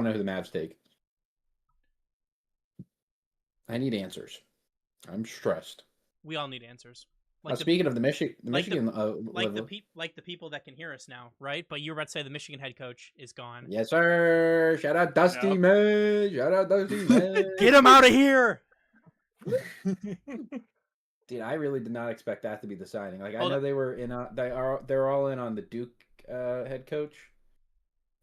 want to know who the Mavs take. I need answers. I'm stressed. We all need answers. Speaking of the Michigan, like the people that can hear us now, right? But you were about to say the Michigan head coach is gone. Yes, sir. Shout out Dusty Man. Shout out Dusty Man. Get him out of here. Dude, I really did not expect that to be the signing. Like, I know they were in. They're all in on the Duke head coach,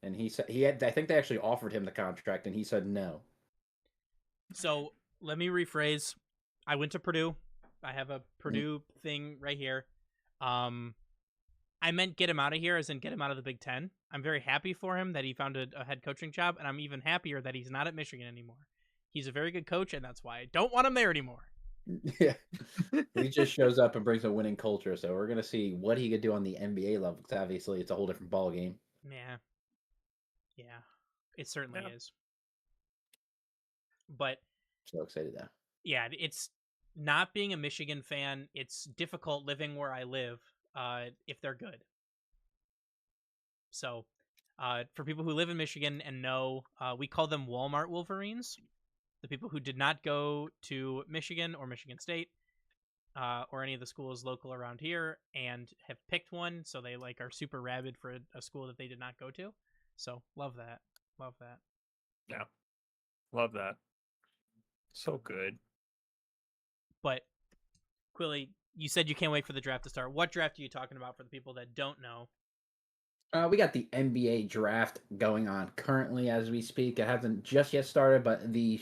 and he said I think they actually offered him the contract, and he said no. So let me rephrase. I went to Purdue. I have a Purdue thing right here. I meant get him out of here as in get him out of the Big Ten. I'm very happy for him that he found a head coaching job, and I'm even happier that he's not at Michigan anymore. He's a very good coach, and that's why I don't want him there anymore. Yeah. He just shows up and brings a winning culture, so we're going to see what he could do on the NBA level, because obviously it's a whole different ball game. Yeah, it certainly is. But so excited now. Yeah, it's not being a Michigan fan. It's difficult living where I live if they're good. So for people who live in Michigan and know, we call them Walmart Wolverines. The people who did not go to Michigan or Michigan State or any of the schools local around here and have picked one, so they like are super rabid for a school that they did not go to. So love that. Yeah, love that. So good. But Quili, you said you can't wait for the draft to start. What draft are you talking about for the people that don't know? We got the NBA draft going on currently as we speak. It hasn't just yet started, but the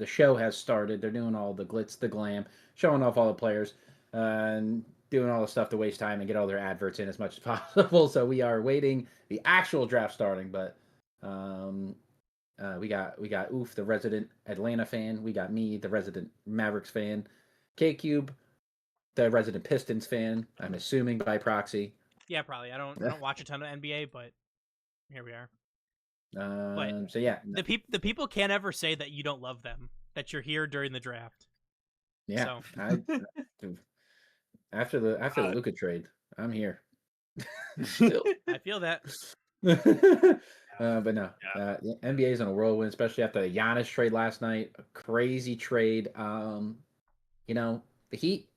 show has started. They're doing all the glitz, the glam, showing off all the players, and doing all the stuff to waste time and get all their adverts in as much as possible. So we are waiting the actual draft starting, but we got Oof, the resident Atlanta fan. We got me, the resident Mavericks fan. K-Cube, the resident Pistons fan. I'm assuming by proxy. Yeah, probably. I don't watch a ton of NBA, but here we are. So yeah, the people can't ever say that you don't love them, that you're here during the draft. Yeah, so. After the Luka trade, I'm here. I feel that. But no, the NBA's on a whirlwind, especially after the Giannis trade last night. A crazy trade. The Heat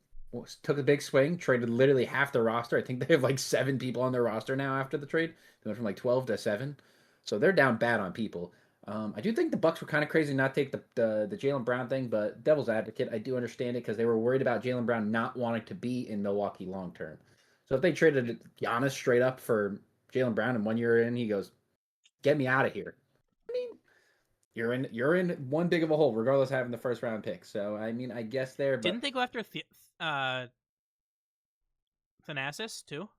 took a big swing, traded literally half the roster. I think they have like 7 people on their roster now after the trade. They went from like 12 to 7. So they're down bad on people. I do think the Bucks were kind of crazy not to take the Jaylen Brown thing, but devil's advocate, I do understand it because they were worried about Jaylen Brown not wanting to be in Milwaukee long term. So if they traded Giannis straight up for Jaylen Brown and 1 year in, he goes, "Get me out of here." I mean, you're in one big of a hole, regardless of having the first round pick. So I mean, I guess there. But... Didn't they go after Thanasis too?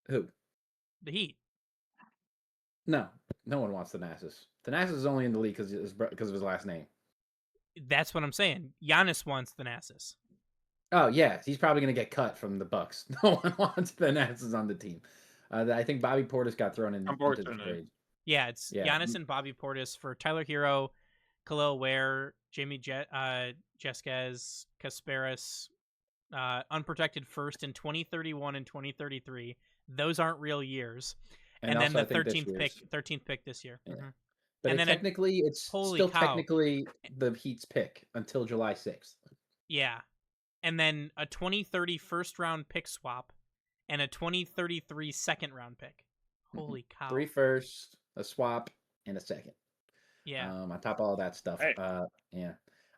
Who? The Heat. No one wants Thanasis. Thanasis is only in the league because of his last name. That's what I'm saying. Giannis wants Thanasis. Oh yeah, he's probably gonna get cut from the Bucks. No one wants Thanasis on the team. I think Bobby Portis got thrown into the trade. Yeah, it's Giannis and Bobby Portis for Tyler Hero, Khalil Ware, Jamie Jesquez, Kasparis, unprotected first in 2031 and 2033. Those aren't real years. And then the 13th pick this year. Yeah. Mm-hmm. But and technically, it's still technically the Heat's pick until July 6th. Yeah. And then a 2030 first round pick swap and a 2033 second round pick. Holy cow. 3 firsts, a swap, and a second. Yeah. On top of all that stuff. Hey. Yeah.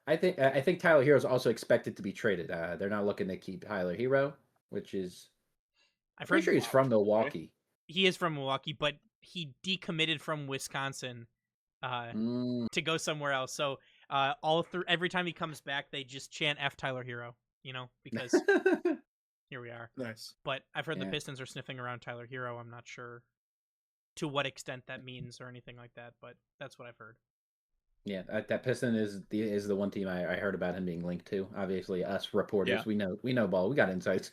I think Tyler Hero is also expected to be traded. They're not looking to keep Tyler Hero, which is... I'm pretty sure he's from Milwaukee. He is from Milwaukee, but he decommitted from Wisconsin to go somewhere else. So every time he comes back, they just chant F Tyler Hero, because here we are. Nice. But I've heard the Pistons are sniffing around Tyler Hero. I'm not sure to what extent that means or anything like that, but that's what I've heard. Yeah, that Piston is the one team I heard about him being linked to. Obviously, us reporters, we know ball. We got insights.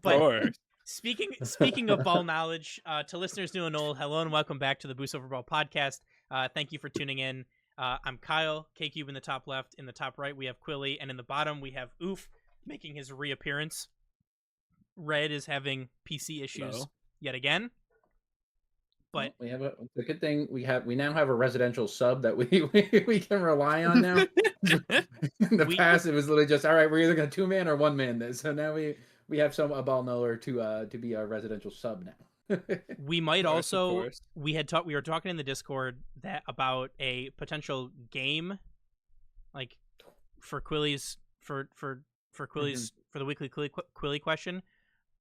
But speaking of ball knowledge, to listeners new and old, hello and welcome back to the Boost Over Ball podcast. Thank you for tuning in. I'm Kyle, K-Cube in the top left. In the top right, we have Quili, and in the bottom, we have Oof making his reappearance. Red is having PC issues yet again. But we have the good thing we now have a residential sub that we can rely on now. In the past, it was literally just all right. We're either going to 2-man or 1-man this. So now we have a ball knower to be our residential sub now. we might Of also course. we were talking in the Discord that about a potential game, like for Quili's for Quili's for the weekly Quili question.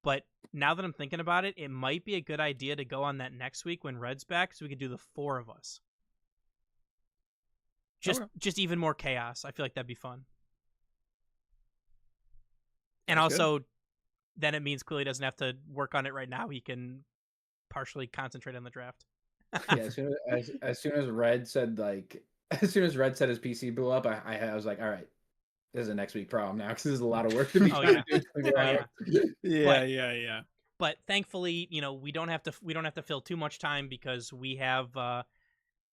But now that I'm thinking about it, it might be a good idea to go on that next week when Red's back, so we could do the 4 of us. Just even more chaos. I feel like that'd be fun. And Sounds also, then it means Quili doesn't have to work on it right now. He can partially concentrate on the draft. Yeah, as soon as Red said as soon as Red said his PC blew up, I was like, all right, this is a next week problem now because there's a lot of work to be trying to do. Yeah. But thankfully, we don't have to fill too much time because we have the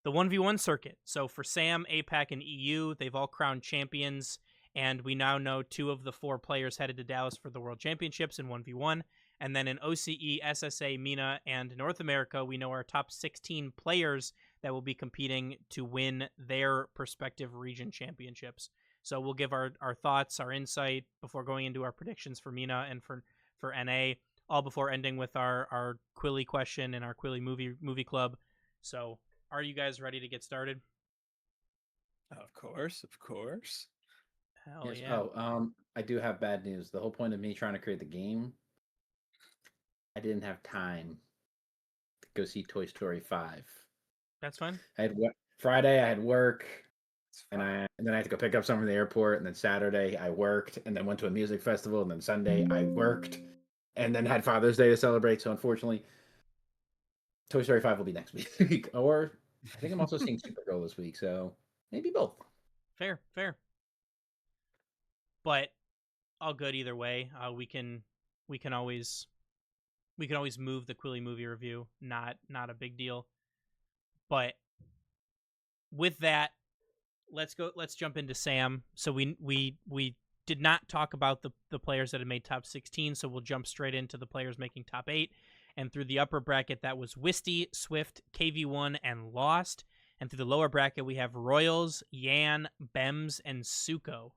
1v1 circuit. So for Sam, APAC, and EU, they've all crowned champions, and we now know 2 of the 4 players headed to Dallas for the World Championships in 1v1. And then in OCE, SSA, MENA, and North America, we know our top 16 players that will be competing to win their respective region championships. So we'll give our thoughts, our insight before going into our predictions for MENA and for NA, all before ending with our Quili question and our Quili movie club. So are you guys ready to get started? Of course. Hell Yes. yeah. Oh, I do have bad news. The whole point of me trying to create the game, I didn't have time to go see Toy Story 5. That's fine. Friday I had work, and then I had to go pick up someone from the airport, and then Saturday I worked, and then went to a music festival, and then Sunday I worked, and then had Father's Day to celebrate. So unfortunately, Toy Story 5 will be next week. Or I think I'm also seeing Supergirl this week, so maybe both. Fair. But all good either way. We can always move the Quili movie review. Not a big deal. But with that, let's jump into Sam. So we did not talk about the players that had made top 16, so we'll jump straight into the players making top 8. And through the upper bracket, that was Wisty, Swift, KV1, and Lost. And through the lower bracket, we have Royals, Yan, Bems, and Suko.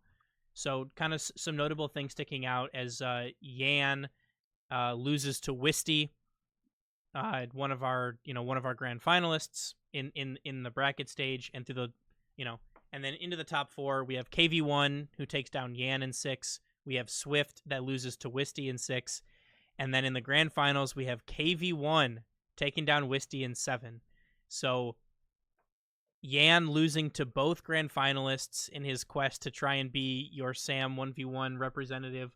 So kind of some notable things sticking out as Yan loses to Wisty, one of our grand finalists in the bracket stage, and through the and then into the top 4 we have KV1 who takes down Yan in 6. We have Swift that loses to Wisty in 6, and then in the grand finals we have KV1 taking down Wisty in 7. So Yan losing to both grand finalists in his quest to try and be your Sam 1v1 representative,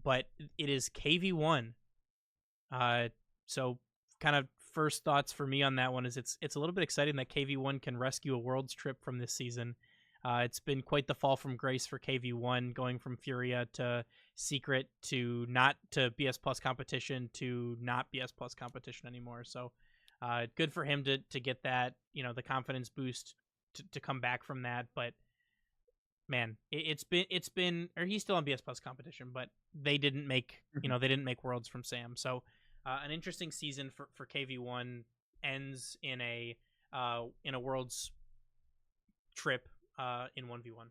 but it is KV1. So kind of first thoughts for me on that one is it's a little bit exciting that KV1 can rescue a Worlds trip from this season. It's been quite the fall from grace for KV1, going from Furia to Secret to not to BS Plus competition to not BS Plus competition anymore. So good for him to get that, the confidence boost to come back from that. But man, it's been or he's still on BS Plus competition, but they didn't make Worlds from Sam. So an interesting season for KV1 ends in a Worlds trip in 1v1.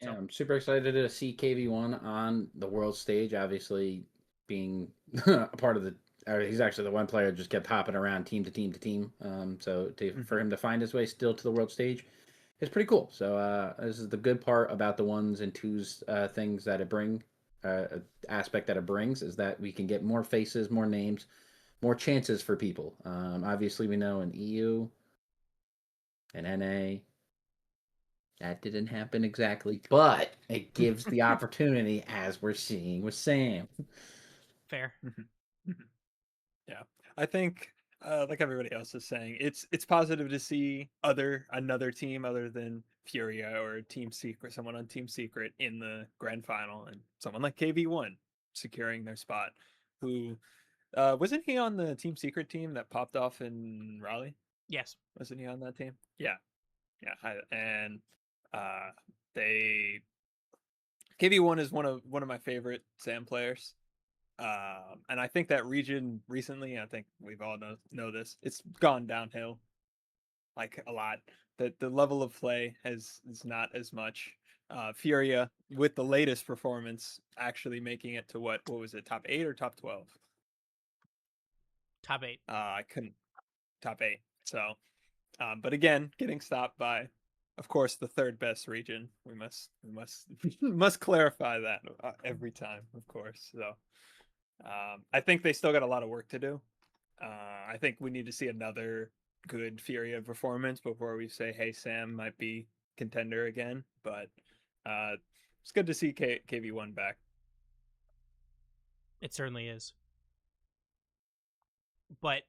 Yeah, I'm super excited to see KV1 on the world stage. Obviously, being a part of he's actually the one player that just kept hopping around team to team. So for him to find his way still to the world stage is pretty cool. So this is the good part about the 1s and 2s things that it aspect that it brings is that we can get more faces, more names, more chances for people. Obviously, we know in EU and NA that didn't happen exactly, but it gives the opportunity, as we're seeing with Sam. Fair. Yeah, I think like everybody else is saying, it's positive to see another team other than Furia or Team Secret, someone on Team Secret in the grand final, and someone like KV1 securing their spot. Who wasn't he on the Team Secret team that popped off in Raleigh? Yes. Wasn't he on that team? Yeah. And KV1 is one of my favorite Sam players. And I think that region recently, I think we've all know this, it's gone downhill like a lot. That the level of play is not as much. Furia with the latest performance actually making it to what was it, top 8 or top 12? Top 8. I couldn't top 8. So, but again, getting stopped by, of course, the third best region. We must must clarify that every time, of course. So, I think they still got a lot of work to do. I think we need to see another good Furia performance before we say, "Hey, Sam might be contender again." But it's good to see KV1 back. It certainly is. But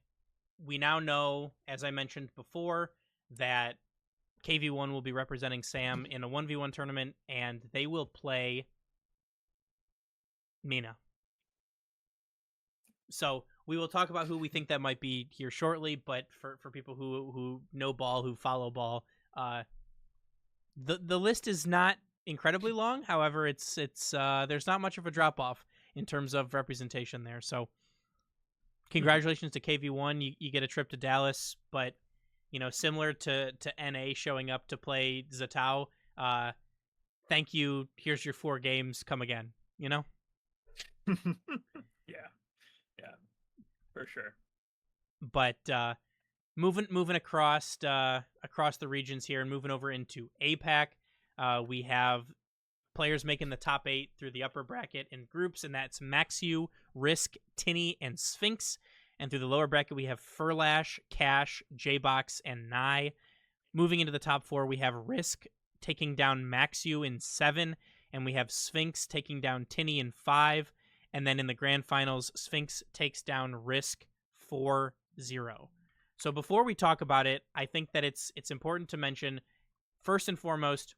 we now know, as I mentioned before, that KV1 will be representing Sam in a 1v1 tournament, and they will play MENA. So we will talk about who we think that might be here shortly, but for people who know ball, who follow ball, the list is not incredibly long. However, it's there's not much of a drop off in terms of representation there. So congratulations to KV1. You get a trip to Dallas, but similar to NA showing up to play Zatao, thank you. Here's your 4 games. Come again. Yeah. Yeah. For sure. But moving across the regions here and moving over into APAC, we have players making the top 8 through the upper bracket in groups, and that's Maxiu, Risk, Tinny, and Sphinx. And through the lower bracket, we have Furlash, Cash, J-Box, and Nye. Moving into the top 4, we have Risk taking down Maxiu in 7, and we have Sphinx taking down Tinny in 5. And then in the grand finals, Sphinx takes down Risk 4-0. So before we talk about it, I think that it's important to mention, first and foremost,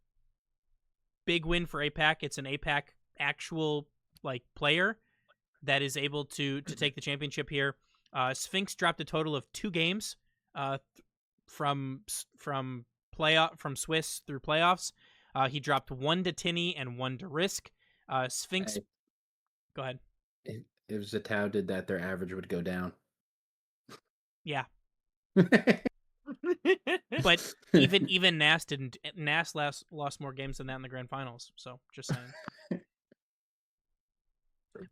big win for APAC. It's an APAC actual player that is able to take the championship here. Sphinx dropped a total of 2 games from Swiss through playoffs. He dropped 1 to Tinny and 1 to Risk. Sphinx, go ahead. If Zatao did that, their average would go down. Yeah. But even Nas didn't. Nas lost more games than that in the grand finals. So just saying.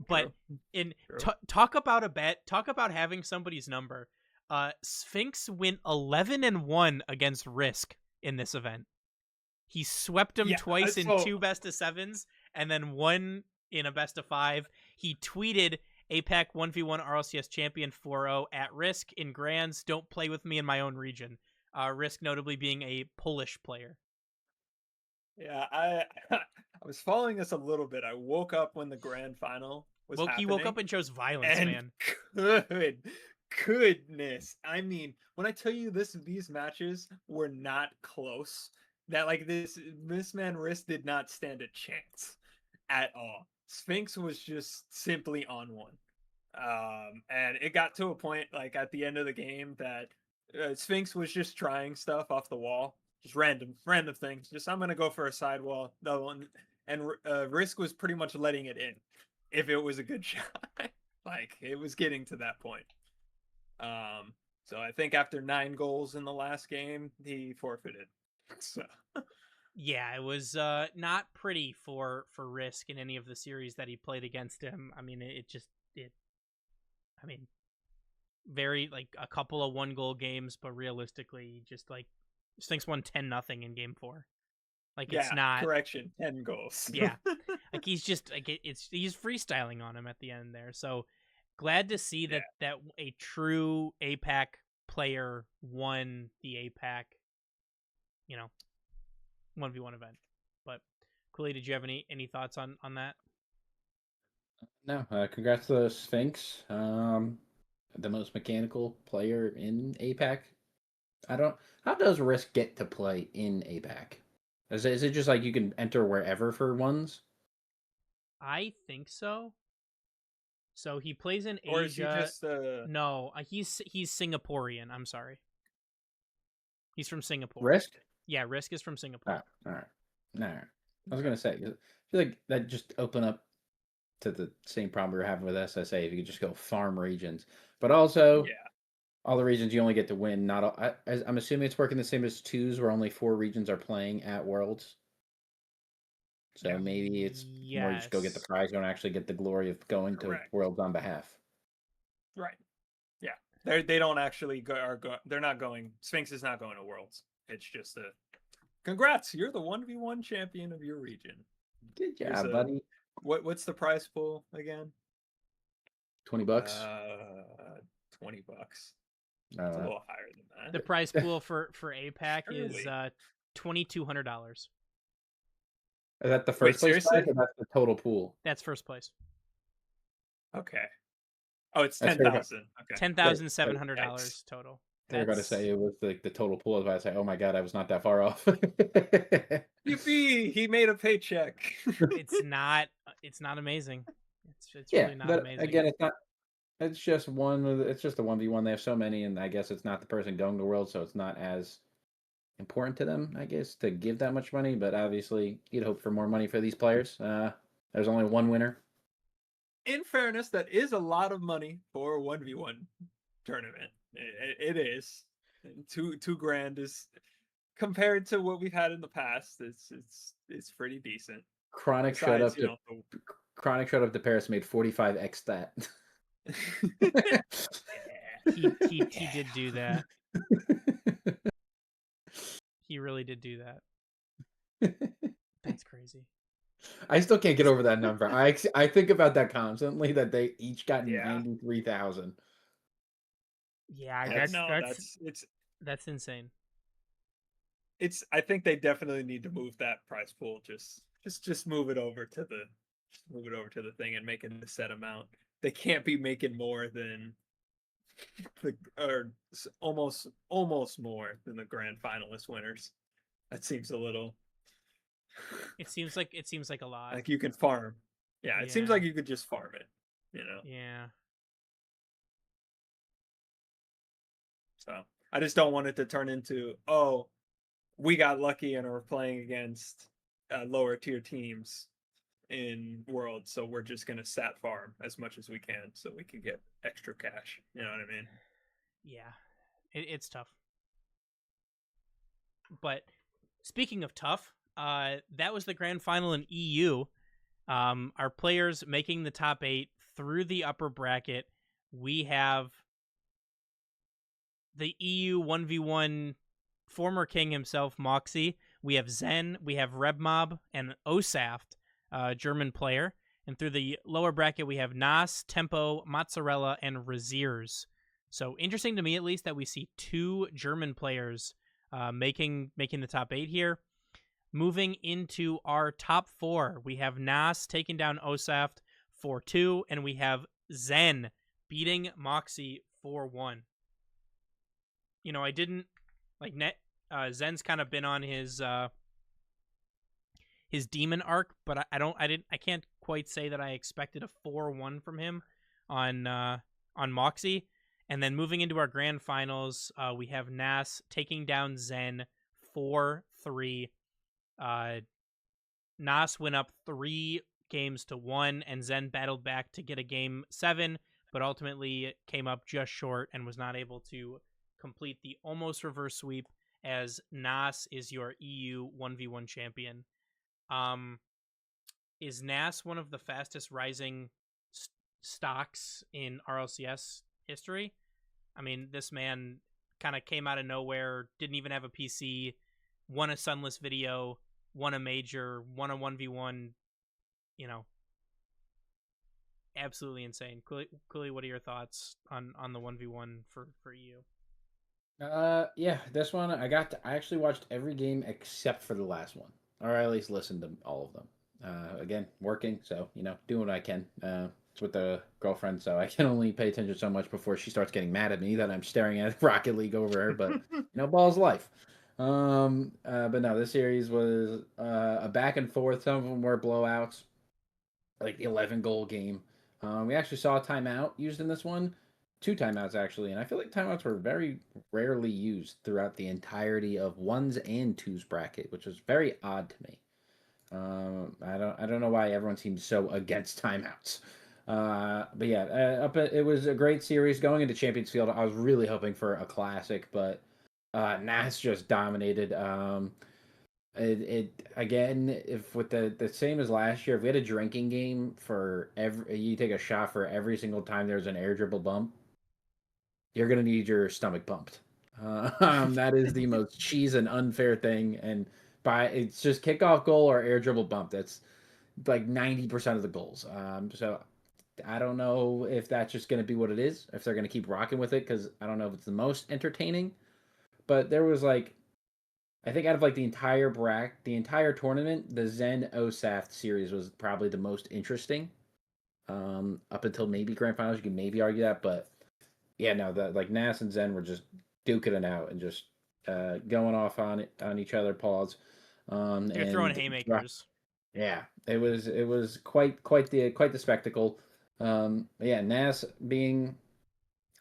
But talk about a bet. Talk about having somebody's number. Sphinx went 11-1 against Risk in this event. He swept him twice in 2 best of 7s and then 1 in a best of 5. He tweeted APAC 1v1 RLCS champion 4-0 at Risk in grands. Don't play with me in my own region. Risk notably being a Polish player. Yeah, I was following this a little bit. I woke up when the grand final was happening. He woke up and chose violence, and man. Goodness. I mean, when I tell you these matches were not close, that this man Risk did not stand a chance at all. Sphinx was just simply on one. And it got to a point at the end of the game that Sphinx was just trying stuff off the wall, just random things. Just, I'm gonna go for a sidewall, and Risk was pretty much letting it in if it was a good shot. It was getting to that point. So I think after 9 goals in the last game, he forfeited. So. Yeah, it was not pretty for Risk in any of the series that he played against him. I mean, very a couple of 1-goal games, but realistically, just Sphinx won 10-0 in game 4. It's not correction, 10 goals. Yeah, he's just he's freestyling on him at the end there. So glad to see that a true APAC player won the APAC, 1v1 event. But Quili, did you have any thoughts on that? No, congrats to Sphinx, the most mechanical player in APAC. How does Risk get to play in APAC? Is it just you can enter wherever for ones? I think so. So he plays in Asia. Or is he just No, he's Singaporean. I'm sorry. He's from Singapore. Risk? Yeah, Risk is from Singapore. All right. I was gonna say, I feel like that just open up to the same problem we were having with SSA. If you could just go farm regions, but also Yeah. all the regions you only get to win. Not all, I'm assuming it's working the same as twos, where only 4 regions are playing at Worlds. So Yeah. maybe it's more you just go get the Yes. prize, you don't actually get the glory of going to Correct. Worlds on behalf. Right. Yeah. They don't actually they're not going. Sphinx is not going to Worlds. It's just a congrats. You're the 1v1 champion of your region. Good Here's job, buddy. What's the prize pool again? $20. $20. It's a Uh, little higher than that. The prize pool for APAC is Surely. $2,200. is that the Wait, first place prize, seriously? or that's the total pool? That's first place. Okay. Oh, it's That's fair. 10,000. Okay. $10,700 total. They were about to That's say it was like the total pool. I was about to say, oh my god, I was not that far off. Yippee! He made a paycheck. it's not amazing. It's Yeah, really not but amazing. again, it's not. It's just one. It's just a 1v1. They have so many, and I guess it's not the person going to World, so it's not as important to them, I guess, to give that much money. But obviously, you'd hope for more money for these players. There's only one winner. In fairness, that is a lot of money for a 1v1 tournament. It is. Two grand is compared to what we've had in the past. It's pretty decent. Chronic showed up to Chronic showed up to Paris, made 45x that. He did do that. He really did do that. That's crazy. I still can't get over that number. I think about that constantly, that they each got 93,000. Yeah, that's insane. I think they definitely need to move that prize pool. Just move it over to the thing and make it a set amount. They can't be making more than or almost more than the grand finalist winners. That seems a little. It seems like a lot. Like you can farm. Yeah, it seems like you could just farm it. Yeah. So I just don't want it to turn into, oh, we got lucky and are playing against lower tier teams in Worlds, so we're just gonna sat farm as much as we can so we can get extra cash. You know what I mean? Yeah, it's tough. But speaking of tough, that was the grand final in EU. Our players making the top 8 through the upper bracket. We have the EU 1v1 former king himself, Moxie. We have Zen, we have Rebmob, and Osaft, German player. And through the lower bracket, we have Nas, Tempo, Mozzarella, and Raziers. So interesting to me, at least, that we see 2 German players making the top 8 here. Moving into our top 4, we have Nas taking down Osaft 4-2, and we have Zen beating Moxie 4-1. I didn't like Zen's kind of been on his demon arc, but I can't quite say that I expected a 4-1 from him on Moxie. And then moving into our grand finals, we have Nas taking down Zen 4-3. Nas went up 3 games to 1, and Zen battled back to get a game 7, but ultimately came up just short and was not able to complete the almost reverse sweep, as Nas is your EU 1v1 champion. Is Nas one of the fastest rising stocks in RLCS history? I mean, this man kind of came out of nowhere, didn't even have a PC, won a Sunless video, won a major, won a 1v1, absolutely insane. Quili, what are your thoughts on the 1v1 for EU? Yeah, this one I actually watched every game except for the last one, or at least listened to all of them. Again, working, so doing what I can. It's with the girlfriend, so I can only pay attention so much before she starts getting mad at me that I'm staring at Rocket League over her. But ball's life. But no, this series was a back and forth. Some of them were blowouts, like the 11-goal game. We actually saw a timeout used in this one. 2 timeouts, actually, and I feel like timeouts were very rarely used throughout the entirety of 1s and 2s bracket, which was very odd to me. I don't know why everyone seems so against timeouts. But yeah, it was a great series going into Champions Field. I was really hoping for a classic, but NAS just dominated. It again, if with the same as last year, if we had a drinking game for every, you take a shot for every single time there's an air dribble bump, you're gonna need your stomach pumped. That is the most cheese and unfair thing, and it's just kickoff goal or air dribble bump. That's like 90% of the goals. So I don't know if that's just going to be what it is, if they're going to keep rocking with it, because I don't know if it's the most entertaining. But there was like, I think out of like the entire tournament, the Zen OSAF series was probably the most interesting. Up until maybe grand finals, you can maybe argue that, but yeah, no, the like Nas and Zen were just duking it out and just going off on each other. Pause. They're throwing haymakers. Yeah, it was quite the spectacle. Yeah, Nas being,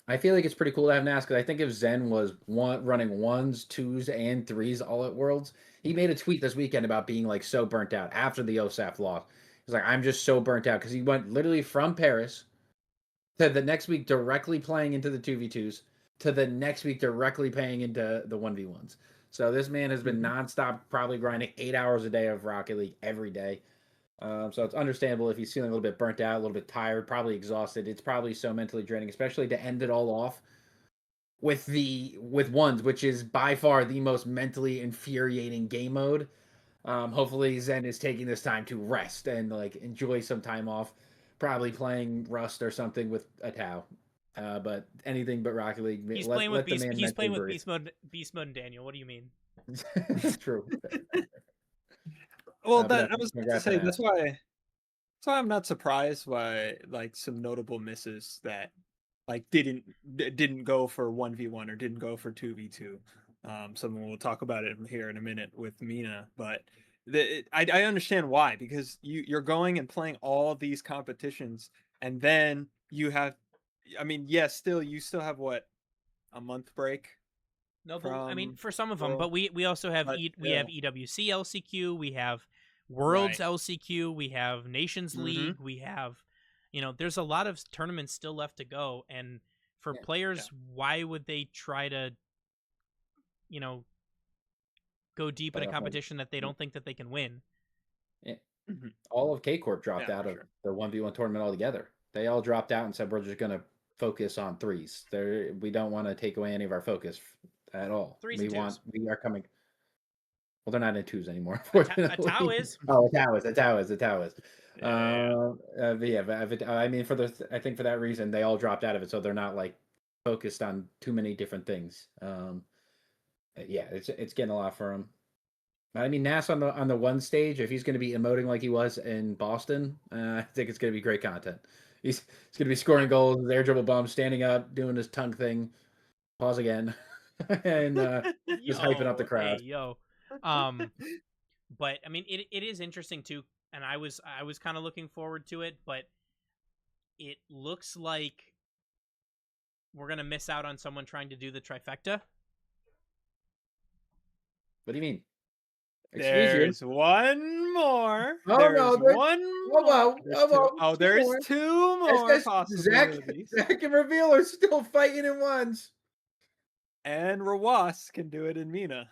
I feel like it's pretty cool to have Nas because I think if Zen was running ones, twos, and threes all at Worlds, he made a tweet this weekend about being like so burnt out after the OSAF loss. He's like, I'm just so burnt out because he went literally from Paris to the next week directly playing into the 2v2s to the next week directly playing into the 1v1s. So this man has been nonstop, probably grinding 8 hours a day of Rocket League every day. So it's understandable if he's feeling a little bit burnt out, a little bit tired, probably exhausted. It's probably so mentally draining, especially to end it all off with ones, which is by far the most mentally infuriating game mode. Hopefully Zen is taking this time to rest and like enjoy some time off, probably playing Rust or something with a Tau. But anything but Rocket League. He's playing with Beast. He's playing with Beast Mode and Daniel. What do you mean? True. Well, that I was going to say that's why I'm not surprised by like some notable misses that like didn't go for 1v1 or didn't go for 2v2. Someone will talk about it here in a minute with MENA, but I understand why, because you're going and playing all these competitions, and then you have, I mean, yes, you still have what, a month break. No, but I mean for some of them, but we also have have EWC LCQ, we have Worlds LCQ, we have Nations League, we have, there's a lot of tournaments still left to go, and for players, why would they try to, go deep in a competition that they don't think that they can win? Yeah. All of K Corp dropped out of the 1v1 tournament altogether. They all dropped out and said we're just gonna focus on threes. We don't want to take away any of our focus at all. We are coming. Well, they're not in twos anymore. A Tau is. Oh, a Tau is. But I mean, I think for that reason, they all dropped out of it, so they're not like focused on too many different things. Yeah, it's getting a lot for him. I mean, Nas on the one stage, if he's going to be emoting like he was in Boston, I think it's going to be great content. He's going to be scoring goals, air dribble bumps, standing up, doing his tongue thing. Pause again, and just hyping up the crowd. Hey, but I mean, it is interesting too, and I was kind of looking forward to it, but it looks like we're gonna miss out on someone trying to do the trifecta. What do you mean? There's one more. Oh, there's one more. Oh, there's two more possibilities. Zach and Reveal are still fighting in ones. And Rawas can do it in MENA.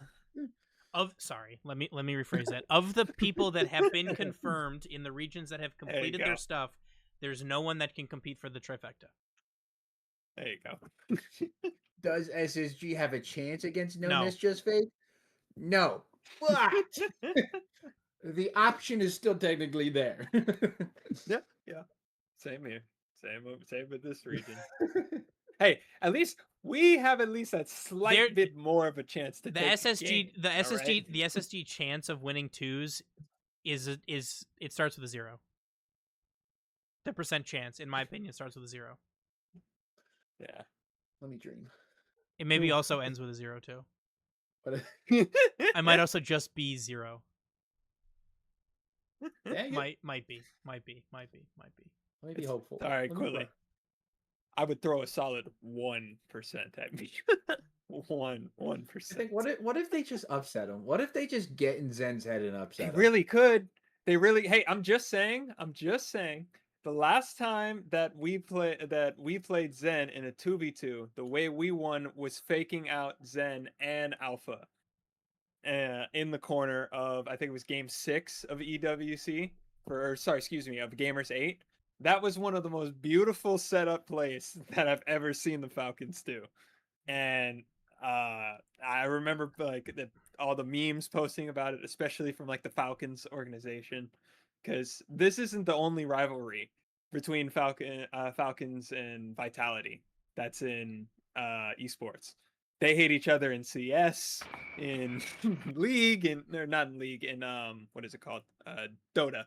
Let me rephrase that. Of the people that have been confirmed in the regions that have completed their stuff, there's no one that can compete for the trifecta. There you go. Does SSG have a chance against No Miss Just Fake? No. But the option is still technically there. Yeah. Same here. Same with this region. Hey, at least we have that slight bit more of a chance to the SSG chance of winning twos is it starts with a 0. The percent chance, in my opinion, starts with a 0. Yeah. Let me dream. It maybe also ends with a 0 too. I might also just be 0. Might be. Maybe hopeful. All right, Quili. I would throw a solid 1% at me. 1%. What if they just upset him? What if they just get in Zen's head and upset him? They really could. They really. Hey, I'm just saying. The last time that we played Zen in a 2v2, the way we won was faking out Zen and Alpha in the corner of, I think it was game 6 of EWC, or sorry, excuse me, of Gamers 8. That was one of the most beautiful setup plays that I've ever seen the Falcons do. And I remember like all the memes posting about it, especially from like the Falcons organization, because this isn't the only rivalry between Falcons and Vitality that's in esports. They hate each other in CS, in League, and or not in League, in what is it called? Dota.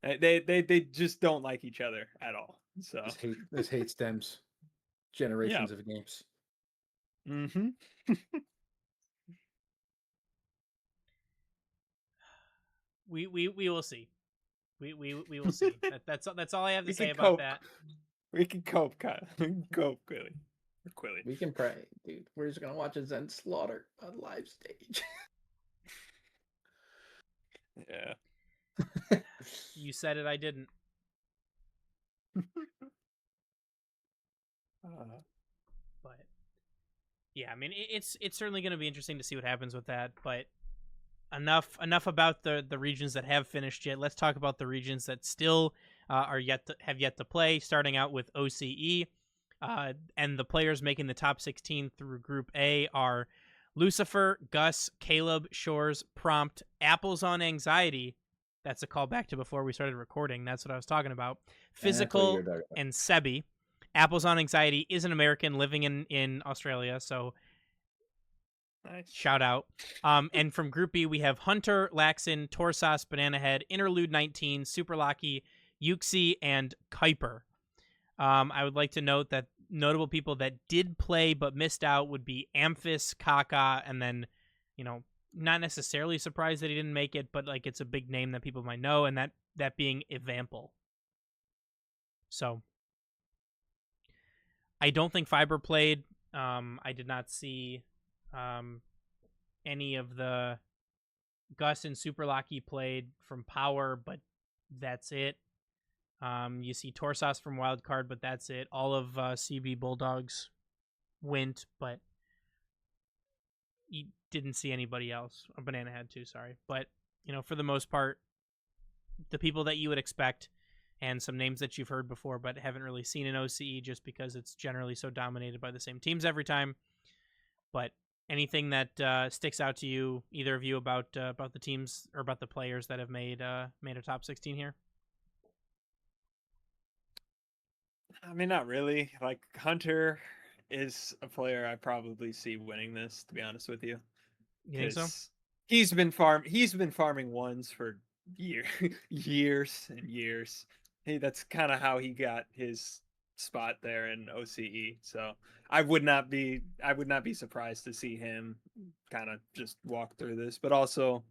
They just don't like each other at all. So This hate stems yeah. generations of games. Mm-hmm. We will see. We will see. That's all I have to We say can about cope. that. We can cope, Kyle. We can cope, Quili. We can pray, dude. We're just gonna watch a Zen slaughter on live stage. Yeah. You said it, I didn't. But yeah, I mean, it's certainly going to be interesting to see what happens with that. But enough about the regions that have finished yet. Let's talk about the regions that still have yet to play. Starting out with OCE, and the players making the top 16 through Group A are Lucifer, Gus, Caleb, Shores, Prompt, Apples on Anxiety. That's a callback to before we started recording. That's what I was talking about. Physical and Sebi. Apples on Anxiety is an American living in Australia, so Nice. shout out. And from Group B, we have Hunter, Laxon, Torsas, Banana Head, Interlude 19, Super Locky, Yuxi, and Kuiper. I would like to note that notable people that did play but missed out would be Amphis, Kaka, and then, not necessarily surprised that he didn't make it, but like it's a big name that people might know, and that being Evample. So I don't think Fiber played. I did not see any of the Gus and Super Locky played from Power, but that's it. You see Torsas from Wildcard, but that's it. All of CB Bulldogs went, but you didn't see anybody else. Banana Head too, sorry. But, for the most part, the people that you would expect and some names that you've heard before but haven't really seen in OCE just because it's generally so dominated by the same teams every time. But anything that sticks out to you, either of you, about the teams or about the players that have made a top 16 here? I mean, not really. Like Hunter is a player I probably see winning this, to be honest with you. You think so? He's been farming ones for years and years. That's kind of how he got his spot there in OCE. So I would not be surprised to see him kind of just walk through this. But also,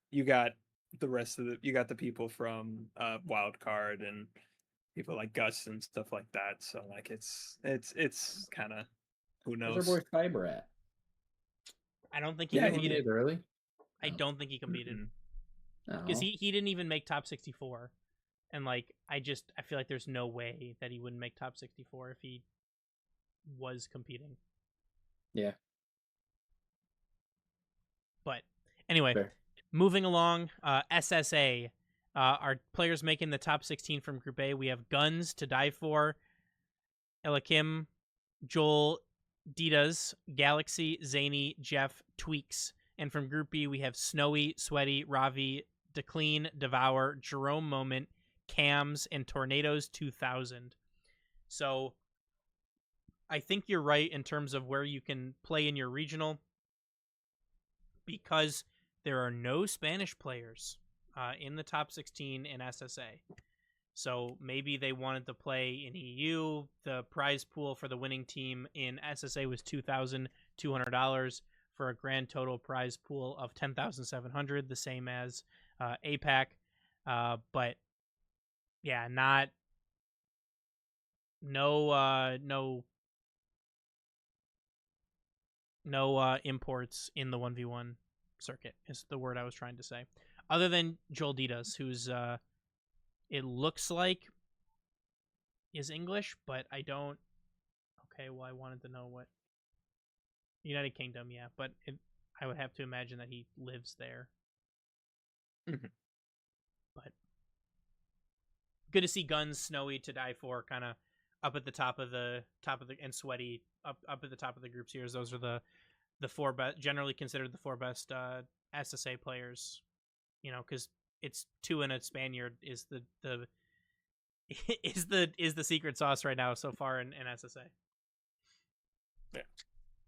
you got the people from Wildcard and people like Gus and stuff like that. So like it's kind of, who knows. Where's our boy Fiber at? I don't think he competed early. I don't think he competed because Mm-hmm. he didn't even make top 64, and like I feel like there's no way that he wouldn't make top 64 if he was competing. Yeah. But anyway, Fair. moving along, SSA. Our players making the top 16 from Group A. We have Guns to Die For, Elakim, Joel, Ditas, Galaxy, Zany, Jeff, Tweaks. And from Group B, we have Snowy, Sweaty, Ravi, Declean, Devour, Jerome Moment, Cams, and Tornadoes 2000. So I think you're right in terms of where you can play in your regional because there are no Spanish players in the top 16 in SSA. So maybe they wanted to play in EU. The prize pool for the winning team in SSA was $2,200 for a grand total prize pool of $10,700, the same as APAC. But yeah, no imports in the 1v1 circuit is the word I was trying to say. Other than Joel Ditas, who's it looks like is English, but I don't. Okay, well, I wanted to know what United Kingdom, yeah, but I would have to imagine that he lives there. Mm-hmm. But good to see Guns Snowy to die for, kind of up at the top of the and Sweaty up at the top of the group series. Those are the four best, generally considered the four best SSA players. You know, because it's two and a Spaniard is the is the secret sauce right now so far in SSA. Yeah,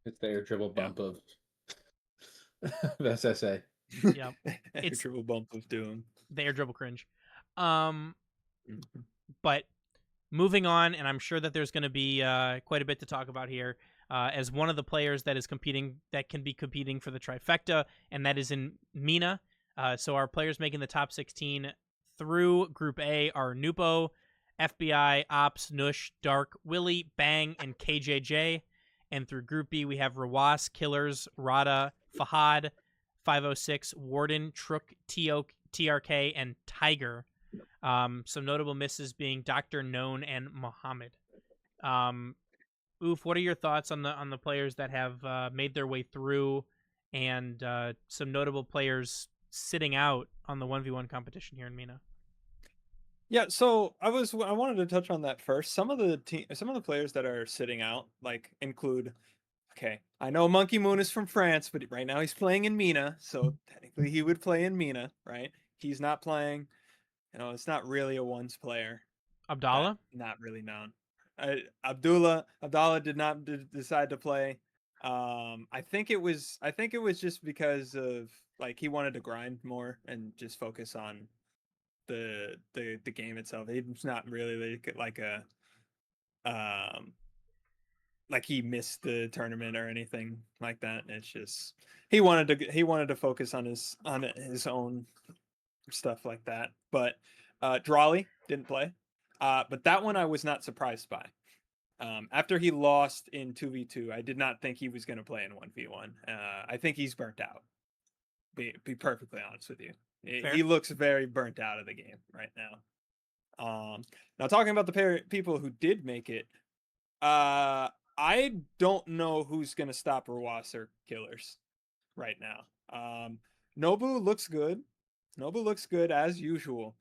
it's their dribble bump of SSA. Yeah, it's dribble bump of doom. Their dribble cringe. But moving on, and I'm sure that there's going to be quite a bit to talk about here. As one of the players that can be competing for the trifecta, and that is in MENA. So our players making the top 16 through Group A are Nupo, FBI, Ops, Nush, Dark, Willie, Bang, and KJJ. And through Group B, we have Rawas, Killers, Rada, Fahad, 506, Warden, Trook, TRK, and Tiger. Some notable misses being Dr. Known and Muhammad. Oof, what are your thoughts on the players that have made their way through, and some notable players sitting out on the 1v1 competition here in MENA? Yeah, so I wanted to touch on that first. Some of the players that are sitting out include, okay, I know Monkey Moon is from France, but right now he's playing in MENA, so technically he would play in MENA, right? He's not playing. It's not really a ones player. Abdallah? Not really known. Abdallah did not decide to play. I think it was just because of he wanted to grind more and just focus on the game itself. It's not really he missed the tournament or anything like that. It's just he wanted to focus on his own stuff like that. But Drawley didn't play. But that one I was not surprised by. After he lost in 2v2, I did not think he was going to play in 1v1. I think he's burnt out. Be perfectly honest with you. Fair. He looks very burnt out of the game right now. Now talking about the people who did make it, I don't know who's going to stop Rawas or Killers right now. Nobu looks good. Nobu looks good as usual,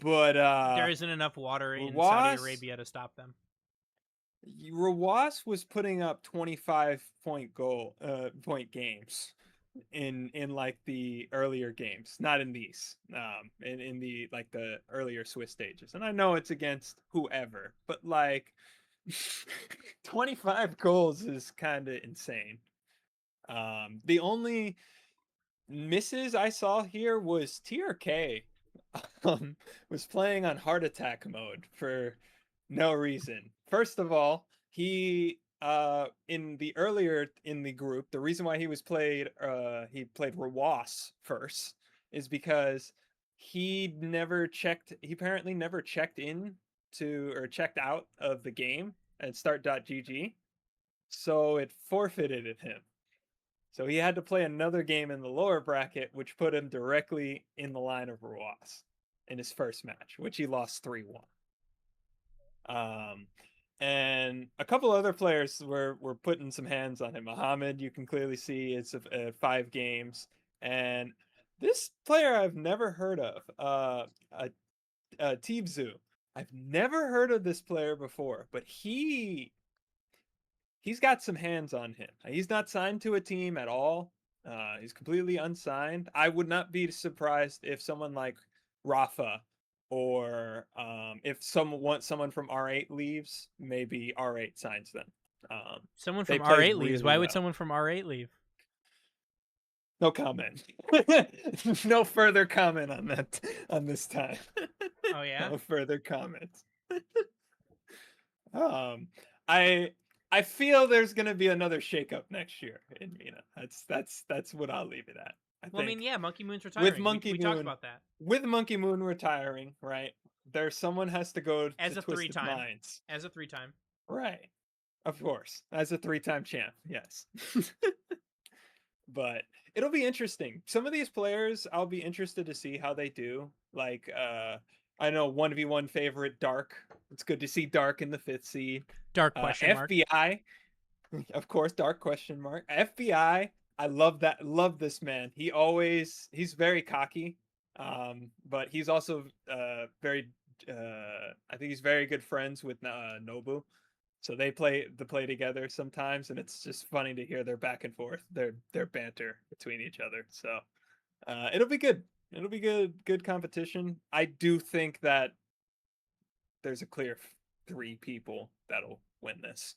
but there isn't enough water in Saudi Arabia to stop them. Rawas was putting up 25-point games in the earlier games, not in these, in the the earlier Swiss stages. And I know it's against whoever, but 25 goals is kind of insane. The only misses I saw here was TRK was playing on heart attack mode for no reason. First of all, he in the group, the reason why he played Rawas first is because he apparently never checked in or checked out of the game at start.gg, so it forfeited him. So he had to play another game in the lower bracket, which put him directly in the line of Rawas in his first match, which he lost 3-1. And a couple other players were putting some hands on him. Muhammad, you can clearly see it's 5 games. And this player I've never heard of, Tibzu. I've never heard of this player before, but he's got some hands on him. He's not signed to a team at all. He's completely unsigned. I would not be surprised if someone like Rafa or if someone from R8 leaves, maybe R8 signs them. Someone from R8 leaves. Why would someone from R8 leave? No comment. No further comment on that on this time. Oh yeah. No further comments. I feel there's gonna be another shakeup next year in MENA. That's what I'll leave it at. I mean, yeah, Monkey Moon's retiring. With Monkey Moon, talked about that. With Monkey Moon retiring, right? Someone has to go as to a Twisted 3-time. Minds. As a 3-time. Right. Of course. As a 3-time champ, yes. But it'll be interesting. Some of these players, I'll be interested to see how they do. Like, I know 1v1 favorite Dark. It's good to see Dark in the 5th seed. Dark question mark. FBI, of course, Dark question mark. FBI, I love that. Love this man. He's very cocky, but he's also very. I think he's very good friends with Nobu. So they play together sometimes, and it's just funny to hear their back and forth, their banter between each other. So it'll be good. It'll be good competition. I do think that there's a clear 3 people that'll win this.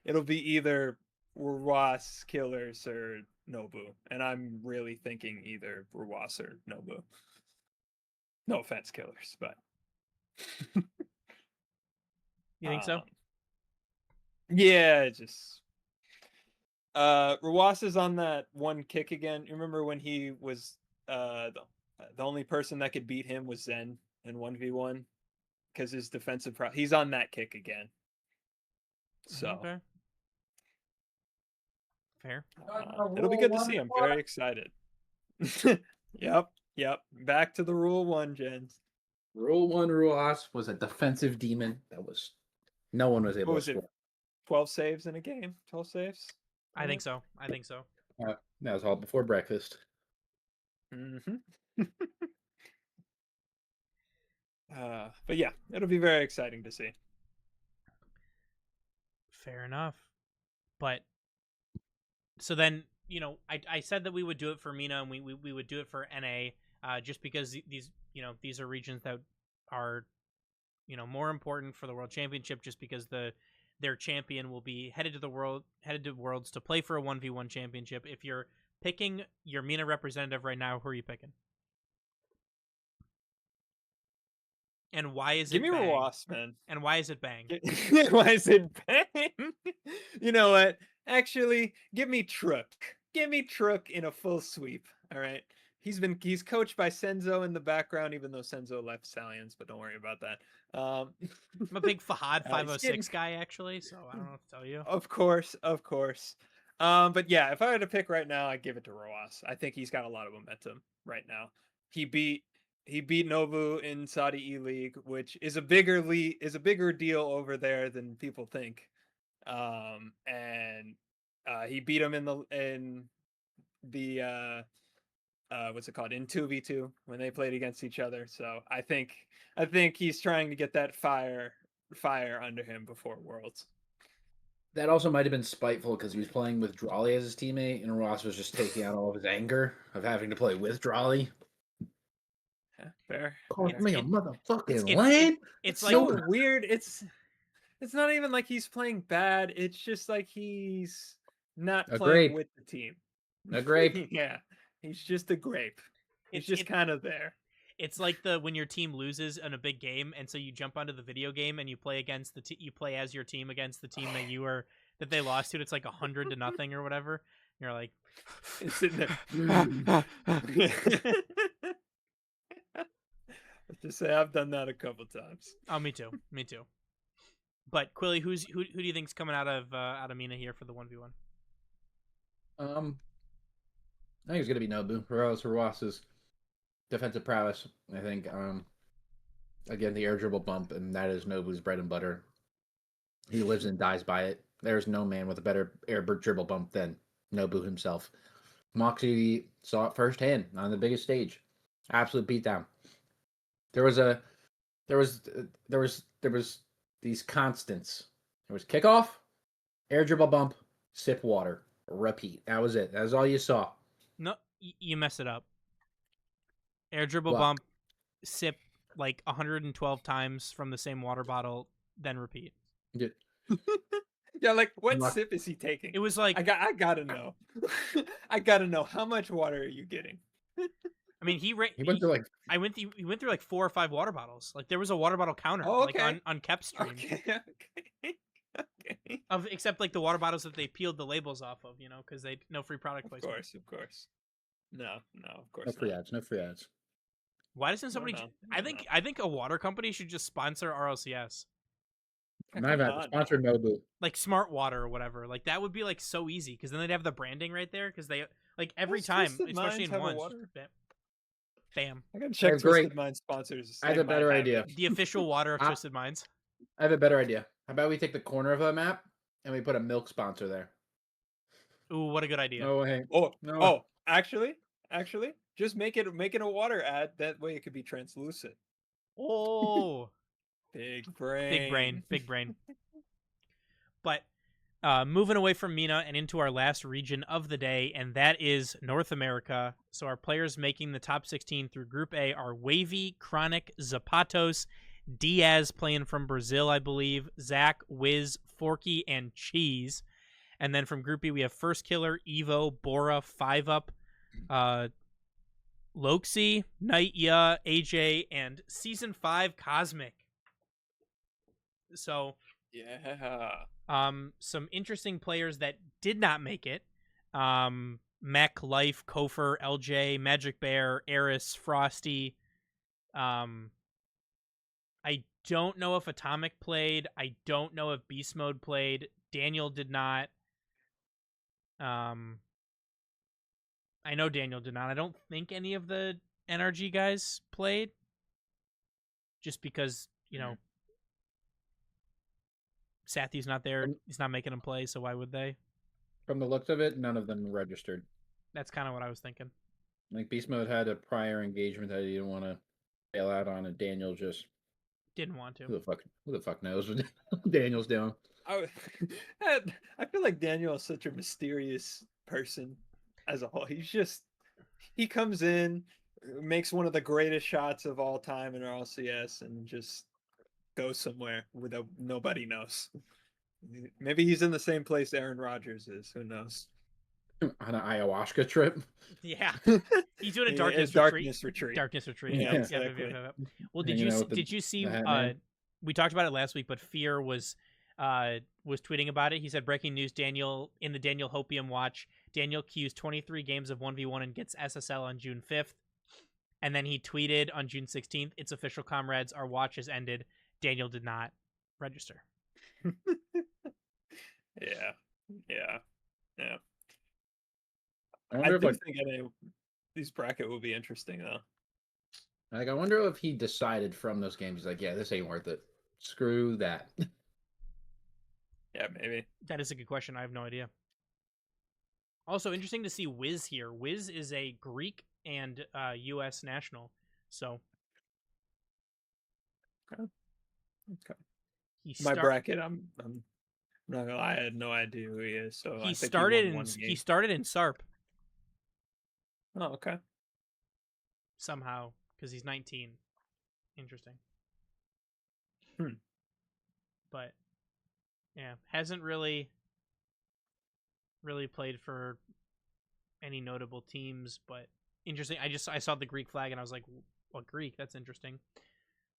It'll be either Ruas, Killers, or Nobu, and I'm really thinking either Ruas or Nobu. No offense, Killers, but You think so? Yeah, it just Ruas is on that one kick again. You remember when he was the only person that could beat him was Zen in 1v1 because his defensive he's on that kick again. So okay. Fair. It'll be good to see. I'm very excited. Yep. Back to the rule 1, Jens. Rule 1 Ruas was a defensive demon that was no one was able to score. 12 saves in a game. 12 saves. I think so. That was all before breakfast. Mm-hmm. But yeah, it'll be very exciting to see. Fair enough. But so then, I said that we would do it for MENA and we would do it for NA, just because these are regions that are, more important for the World Championship, just because their champion will be headed to Worlds to play for a 1v1 championship. If you're picking your MENA representative right now, who are you picking? And why is it Give me Bang? Ruas, man. And why is it Bang? Why is it Bang? You know what? Actually, give me Trook. Give me Trook in a full sweep. All right. He's coached by Senzo in the background, even though Senzo left Stallions, but don't worry about that. I'm a big Fahad 506 guy, actually, so I don't know what to tell you. Of course. But yeah, if I had to pick right now, I'd give it to Ruas. I think he's got a lot of momentum right now. He beat Nobu in Saudi E-League, which is a bigger deal over there than people think. And he beat him in the what's it called, in 2v2 when they played against each other. So I think he's trying to get that fire under him before Worlds. That also might have been spiteful because he was playing with Drawley as his teammate, and Ross was just taking out all of his anger of having to play with Drawley. Yeah, fair. Call me a motherfucking lame. It's like so weird. It's not even like he's playing bad. It's just like he's not playing with the team. A grape. Yeah, he's just a grape. He's just kind of there. It's like when your team loses in a big game, and so you jump onto the video game and you play against you play as your team against the team that they lost to. It's like 100-0 or whatever. You're like, it's sitting there. Let's just say I've done that a couple times. Oh, me too. But Quili, who do you think's coming out of MENA here for the 1v1? I think it's gonna be Nobu. Ruas's defensive prowess. I think again the air dribble bump, and that is Nobu's bread and butter. He lives and dies by it. There's no man with a better air dribble bump than Nobu himself. Moxie saw it firsthand on the biggest stage. Absolute beatdown. There was these constants. There was kickoff, air dribble bump, sip water, repeat. That was it. That was all you saw. No, you messed it up. Air dribble bump, sip like 112 times from the same water bottle, then repeat. Yeah, yeah, like what sip is he taking? It was like I gotta know. I gotta know, how much water are you getting? I mean, he went through he went through like 4 or 5 water bottles. Like there was a water bottle counter, like on Kep's stream. Okay. Except like the water bottles that they peeled the labels off of, because they no free product placement. Of course. No, of course. No free ads. Why doesn't somebody? I think a water company should just sponsor RLCS. Sponsor Nobu. Like Smart Water or whatever. Like that would be like so easy because then they'd have the branding right there because they Like every Does time, Twisted especially Minds in have a ones. water? Bam. I gotta check great- Twisted Mind sponsors. I have They a better might have idea. it. The official water of Ah. Twisted Minds. I have a better idea. How about we take the corner of a map and we put a milk sponsor there? Ooh, what a good idea. No way. Oh, No. oh, actually, just make it a water ad. That way it could be translucent. Oh, Big brain. big brain, big brain. But moving away from MENA and into our last region of the day, and that is North America. So our players making the top 16 through Group A are Wavy, Chronic, Zapatos, Diaz playing from Brazil, I believe, Zach, Wiz, Forky, and Cheese. And then from Group B, we have First Killer, Evo, Bora, 5-Up, Loxy, Nightya, AJ, and Season 5 Cosmic. So, Yeah. some interesting players that did not make it. Mech, Life, Kofer, LJ, Magic Bear, Eris, Frosty. I don't know if Atomic played. I don't know if Beast Mode played. Daniel did not. I know Daniel did not. I don't think any of the NRG guys played. Just because, you know, Sathy's not there. He's not making them play, so why would they? From the looks of it, none of them registered. That's kind of what I was thinking. Like Beast Mode had a prior engagement that he didn't want to bail out on, and Daniel just Didn't want to. who the fuck knows what Daniel's doing. I feel like Daniel is such a mysterious person as a whole. He comes in, makes one of the greatest shots of all time in RLCS, and just goes somewhere without nobody knows. Maybe he's in the same place Aaron Rodgers is. Who knows? On an ayahuasca trip. Yeah. He's doing a Yeah, darkness retreat. Darkness retreat. Yeah, Yep, exactly. yep. Well, Hanging out with did you see Hat-Man. we talked about it last week, but Fear was tweeting about it. He said, breaking news, Daniel in the Daniel Hopium watch, Daniel queues 23 games of 1v1 and gets SSL on June 5th. And then he tweeted on June 16th, it's official, comrades, our watch has ended. Daniel did not register. Yeah. I I wonder do if think these bracket will be interesting though. I wonder if he decided from those games, he's like, yeah, this ain't worth it. Screw that. Yeah, maybe. That is a good question. I have no idea. Also, interesting to see Wiz here. Wiz is a Greek and U.S. national, so Okay. My bracket, I'm not gonna lie, I had no idea who he is. So he I think started he in won one game. started in SARP Oh, okay. somehow because he's 19. Interesting. But yeah, hasn't really played for any notable teams, but interesting. I saw the Greek flag and I was like, what Greek? That's interesting.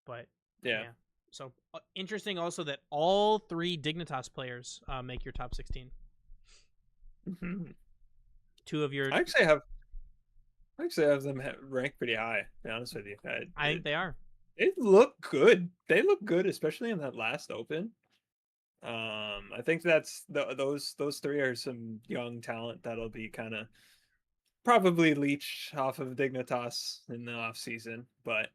But Yeah. So interesting also that all 3 Dignitas players make your top 16. Mhm. 2 of your I actually have them ranked pretty high. To be honest with you, I think they are. They look good. They look good, especially in that last open. I think that's those 3 are some young talent that'll be kind of probably leech off of Dignitas in the off season, but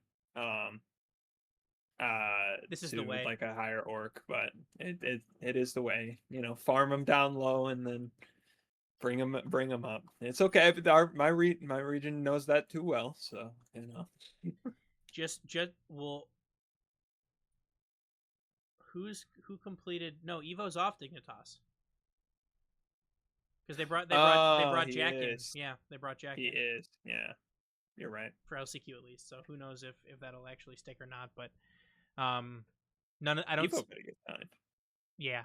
This is to the way. like a higher orc, but it is the way. Farm them down low and then bring them up. It's okay, but my region knows that too well, so Just well, who completed? No, Evo's off Dignitas because they brought Jack in. is. Yeah, they brought Jack He in. is. Yeah, you're right. For LCQ at least. So who knows if that'll actually stick or not? But none. I don't. Evo better get time. Yeah,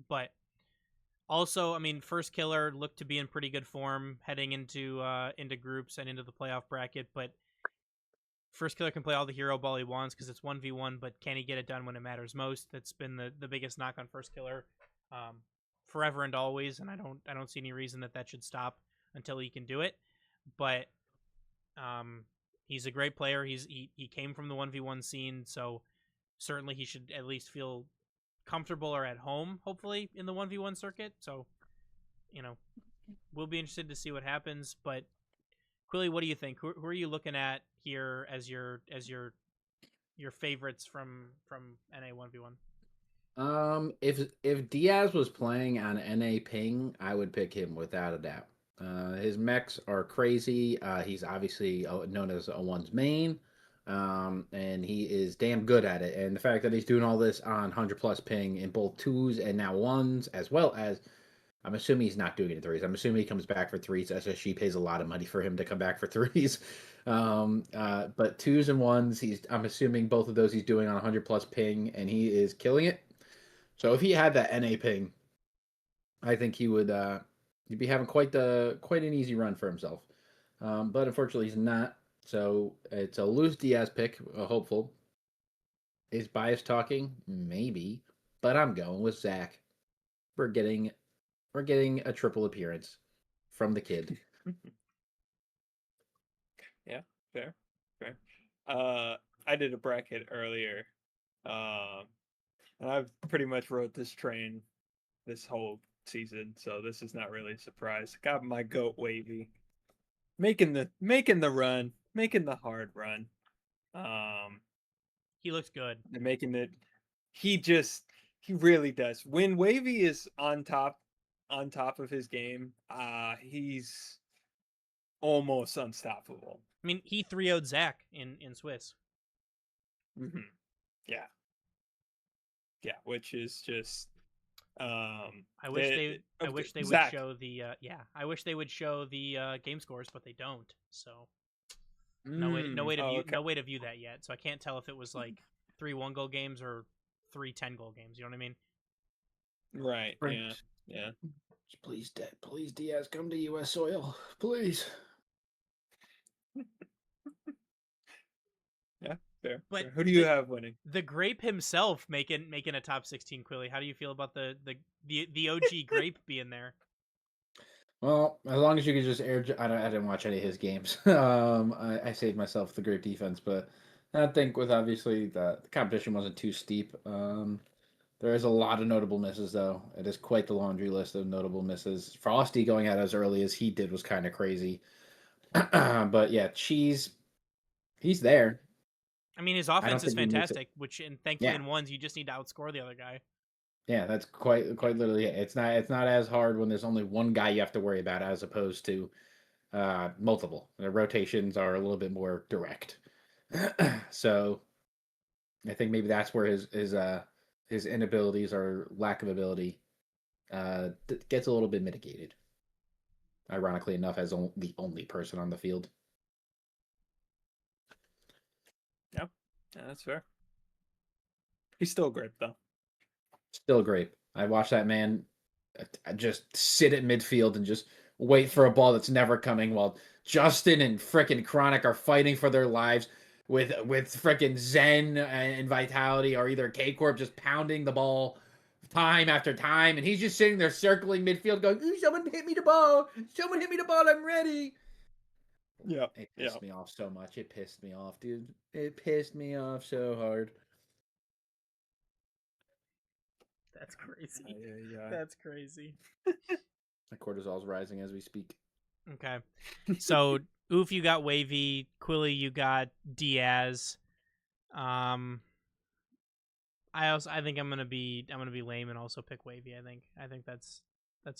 but also, I mean, First Killer looked to be in pretty good form heading into groups and into the playoff bracket, but First Killer can play all the hero ball he wants because it's 1v1, but can he get it done when it matters most? That's been the biggest knock on First Killer forever and always, and I don't see any reason that should stop until he can do it. But he's a great player. He came from the 1v1 scene, so certainly he should at least feel comfortable or at home, hopefully, in the 1v1 circuit. So, we'll be interested to see what happens. But Quilly, what do you think? Who are you looking at here as your favorites from NA 1v1? If Diaz was playing on NA ping, I would pick him without a doubt. His mechs are crazy. He's obviously known as a one's main, and he is damn good at it. And the fact that he's doing all this on 100+ ping in both twos and now ones, as well as I'm assuming he's not doing it in threes. I'm assuming he comes back for threes. SSG pays a lot of money for him to come back for threes. But twos and ones, I'm assuming both of those he's doing on 100+ ping, and he is killing it. So if he had that NA ping, I think he would he'd be having quite an easy run for himself. But unfortunately, he's not. So it's a loose Diaz pick, a hopeful. Is Bias talking? Maybe, but I'm going with Zach. We're getting a triple appearance from the kid. Yeah, fair. I did a bracket earlier, and I've pretty much rode this train this whole season, so this is not really a surprise. Got my goat Wavy, making the run, making the hard run. He looks good. And making it. He really does. When Wavy is on top of his game, he's almost unstoppable. I mean, he 3-0'd Zach in Swiss. Mm-hmm. Yeah, which is just. I wish they would show the I wish they would show the game scores, but they don't. So no way to view that yet. So I can't tell if it was like 3 1-goal games or 3 10-goal games. You know what I mean? Right. Yeah. Please, Diaz, come to U.S. soil, please. Yeah, fair. But fair. Who do you have winning? The Grape himself making a top 16, Quilly. How do you feel about the OG Grape being there? Well, as long as you could just air, I didn't watch any of his games. I saved myself the Grape defense, but I think with obviously the competition wasn't too steep. There is a lot of notable misses, though. It is quite the laundry list of notable misses. Frosty going out as early as he did was kind of crazy. But yeah, Cheese, he's there. I mean, his offense is fantastic, and thankfully in ones you just need to outscore the other guy. Yeah, that's quite literally it. It's not as hard when there's only one guy you have to worry about as opposed to multiple. The rotations are a little bit more direct. So I think maybe that's where his inabilities or lack of ability gets a little bit mitigated. Ironically enough, as the only person on the field. Yeah, that's fair. He's still great, though. Still great. I watched that man just sit at midfield and just wait for a ball that's never coming while Justin and frickin' Chronic are fighting for their lives with frickin' Zen and Vitality or either K-Corp just pounding the ball time after time, and he's just sitting there circling midfield going, "Ooh, someone hit me the ball! Someone hit me the ball, I'm ready!" Yeah. It pissed me off so much. It pissed me off, dude. It pissed me off so hard. That's crazy. Yeah. That's crazy. My cortisol's rising as we speak. Okay. So, Oof, you got Wavy. Quilly, you got Diaz. I think I'm gonna be lame and also pick Wavy. I think that's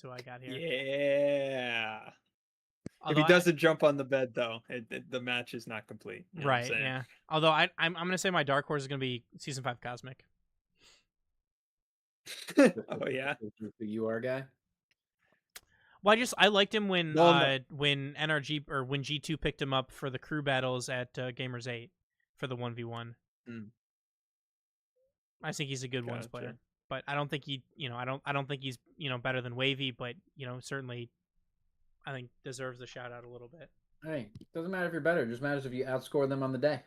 who I got here. Yeah. Although if he doesn't jump on the bed, though, the match is not complete. You know right? Yeah. Although I'm gonna say my dark horse is gonna be Season 5 Cosmic. Oh yeah. The UR guy. Well, I liked him when NRG or when G2 picked him up for the crew battles at Gamers 8 for the 1v1. I think he's a good ones player, but I don't think I don't think he's better than Wavy, but certainly I think deserves the shout out a little bit. Hey, it doesn't matter if you're better; it just matters if you outscore them on the day.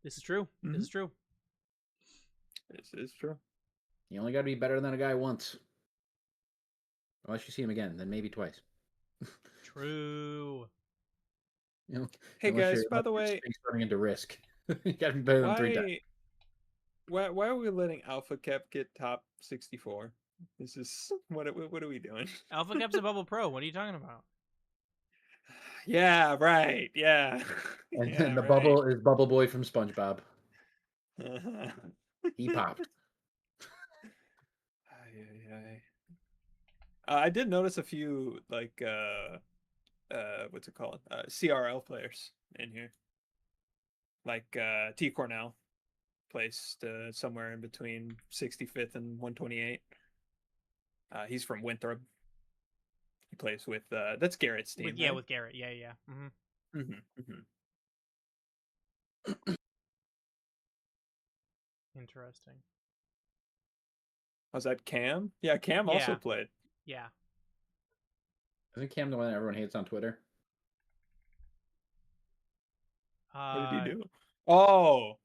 This is true. Mm-hmm. This is true. This is true. You only got to be better than a guy once. Unless you see him again, then maybe twice. True. Hey guys, by the way, turning into risk. You got to be better than 3 times. Why are we letting Alpha Cap get top 64? This is what are we doing? Alpha Cap's a Bubble Pro. What are you talking about? Yeah, right. Yeah. And Yeah, then the right. bubble is Bubble Boy from SpongeBob. Uh-huh. He popped. Ay, ay, ay. I did notice a few like what's it called? CRL players in here. Like T Cornell placed somewhere in between 65th and 128. He's from Winthrop. He plays with that's Garrett's team, right? With Garrett. Yeah. Mm-hmm. Mm-hmm. Interesting. Was that Cam? Yeah, Cam also Yeah. played. Yeah. Isn't Cam the one that everyone hates on Twitter? What did he do? Oh,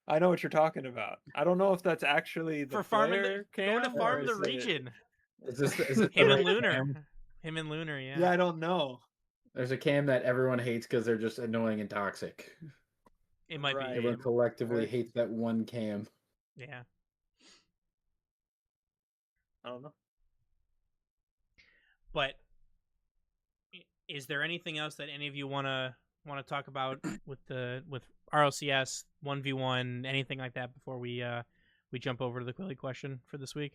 I know what you're talking about. I don't know if that's actually the For farming player going to Cam farm or the is it... region. Is this the Him right and Lunar. Cam? Him and Lunar, yeah. Yeah, I don't know. There's a Cam that everyone hates because they're just annoying and toxic. It might be. Everyone collectively Right. hates that one Cam. Yeah. I don't know. But is there anything else that any of you want to talk about with RLCS 1v1, anything like that before we jump over to the Quili question for this week?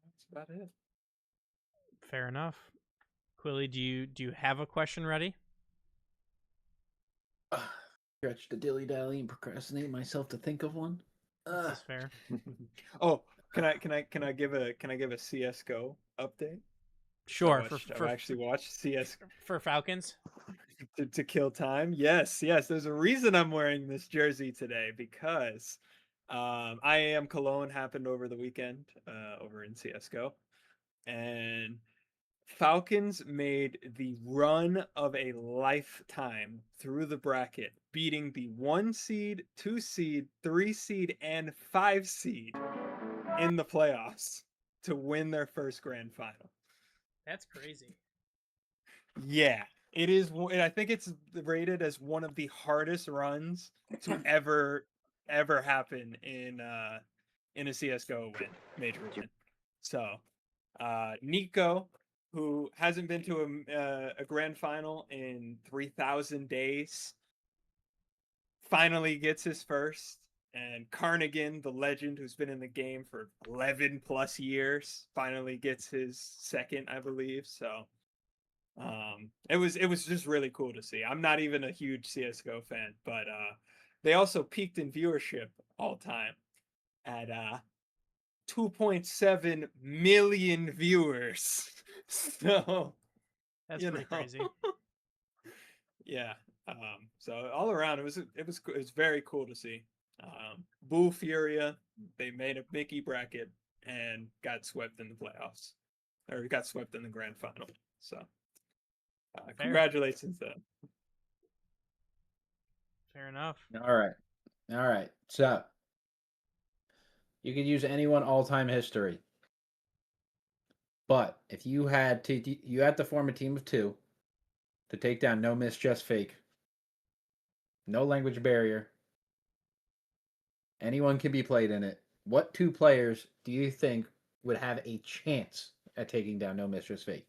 That's about it. Fair enough. Quili, do you have a question ready? Stretch the dilly dally and procrastinate myself to think of one. This is fair. Oh, can I give a CS:GO update? Sure. I've actually watched CS for Falcons to kill time. Yes. There's a reason I'm wearing this jersey today because I Am Cologne happened over the weekend over in CS:GO, and Falcons made the run of a lifetime through the bracket, beating the 1 seed, 2 seed, 3 seed, and 5 seed in the playoffs to win their first grand final. That's crazy. Yeah, it is. I think it's rated as one of the hardest runs to ever happen in a CS:GO major win. So, Nico, who hasn't been to a grand final in 3,000 days, finally gets his first. And Carnigan, the legend who's been in the game for 11 plus years, finally gets his second, I believe. So it was just really cool to see. I'm not even a huge CS:GO fan, but they also peaked in viewership all time at 2.7 million viewers. So that's pretty crazy. Yeah. So all around, it was very cool to see. Boo Furia, they made a Mickey bracket and got swept in the playoffs, or got swept in the grand final. So congratulations to them. Fair enough. All right. So you could use anyone all-time history, but if you had to form a team of 2 to take down No Miss Just Fake, no language barrier, anyone can be played in it. What 2 players do you think would have a chance at taking down No Miss Just Fake?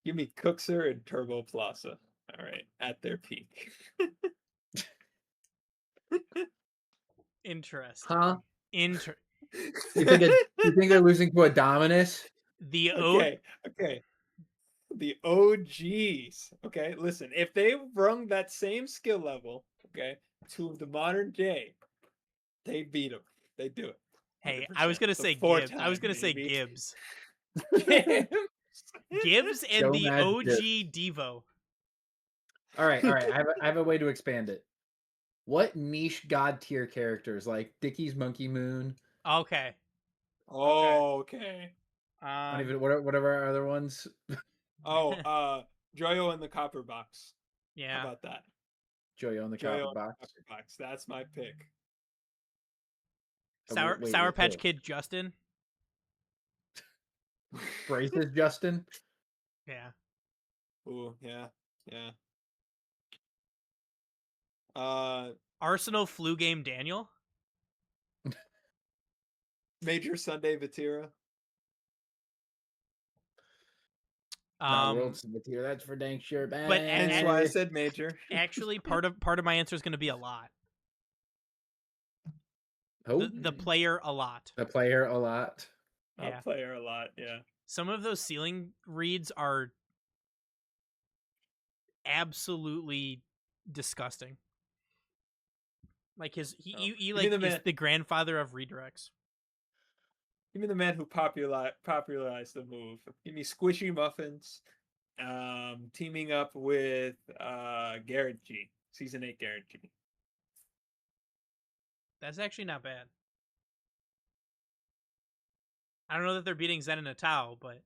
Give me Cookser and Turbo Plaza. All right, at their peak. Interesting. Huh? You think they're losing to a Dominus? Okay. The OGs. Okay, listen. If they brung that same skill level, okay, to the modern day, they beat them. They do it. 100%. Hey, I was gonna say Gibbs. I was gonna say Gibbs. Gibbs and the OG Devo. All right. I have a way to expand it. What niche god tier characters like Dickie's Monkey Moon? Okay. Okay. Whatever our other ones. Joyo in the Copper Box. Yeah. How about that? Joyo in the Copper Box. That's my pick. Sour Patch Kid Justin. Braces Justin. Yeah. Ooh, yeah. Arsenal flu game Daniel. Major Sunday Vatira. Not World Cemetery, that's for dang sure. But That's why I said major. Actually, part of my answer is going to be a lot. Oh, The player a lot. the player a lot. Yeah. Player a lot, yeah. Some of those ceiling reads are absolutely disgusting. Like he like is the grandfather of redirects. Give me the man who popularized the move. Give me Squishy Muffins, teaming up with Garrett G. Season 8 Garrett G. That's actually not bad. I don't know that they're beating Zen and Atao, but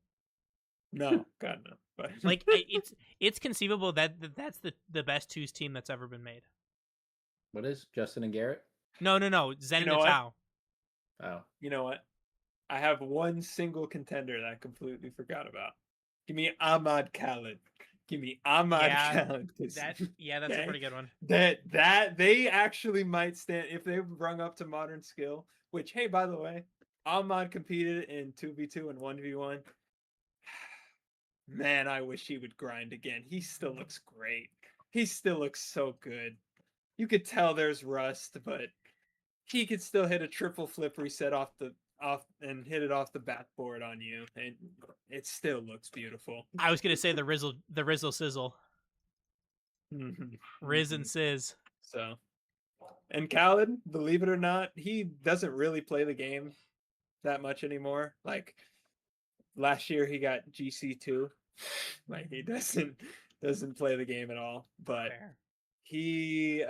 no, God no. But like it's conceivable that that's the best twos team that's ever been made. What is Justin and Garrett? No, Zen and Atao. Oh, you know what? I have one single contender that I completely forgot about. Give me Ahmad Khalid. Give me Ahmad Khalid. That's a pretty good one. That they actually might stand if they rung up to modern skill. Which, hey, by the way, Ahmad competed in 2v2 and 1v1. Man, I wish he would grind again. He still looks great. He still looks so good. You could tell there's rust, but he could still hit a triple flip reset off and hit it off the backboard on you, and it still looks beautiful. I was gonna say the Rizzle Sizzle. Riz and Sizz. So, and Khalid, believe it or not, he doesn't really play the game that much anymore. Like last year, he got GC2. Like he doesn't play the game at all. But Fair. he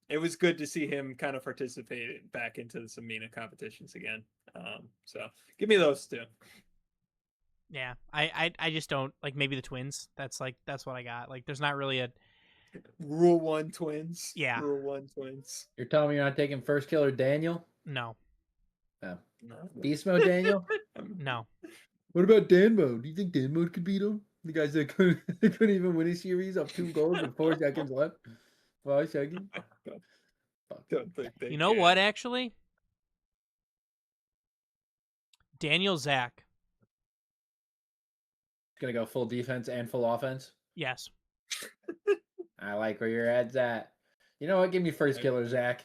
it was good to see him kind of participate back into some MENA competitions again. So give me those two. Yeah, I just don't like maybe the twins. That's what I got. Like there's not really a Rule 1 twins. Yeah. Rule 1 twins. you're telling me you're not taking first killer Daniel? No. Oh. No. Beast mode Daniel? No. What about Dan mode? Do you think Dan mode could beat him? The guys that couldn't even win a series up 2 goals with 4 seconds left. 5 seconds. Don't think they You know can. what? Actually, Daniel Zach. Gonna go full defense and full offense. Yes. I like where your head's at. You know what? Give me first killer, Zach.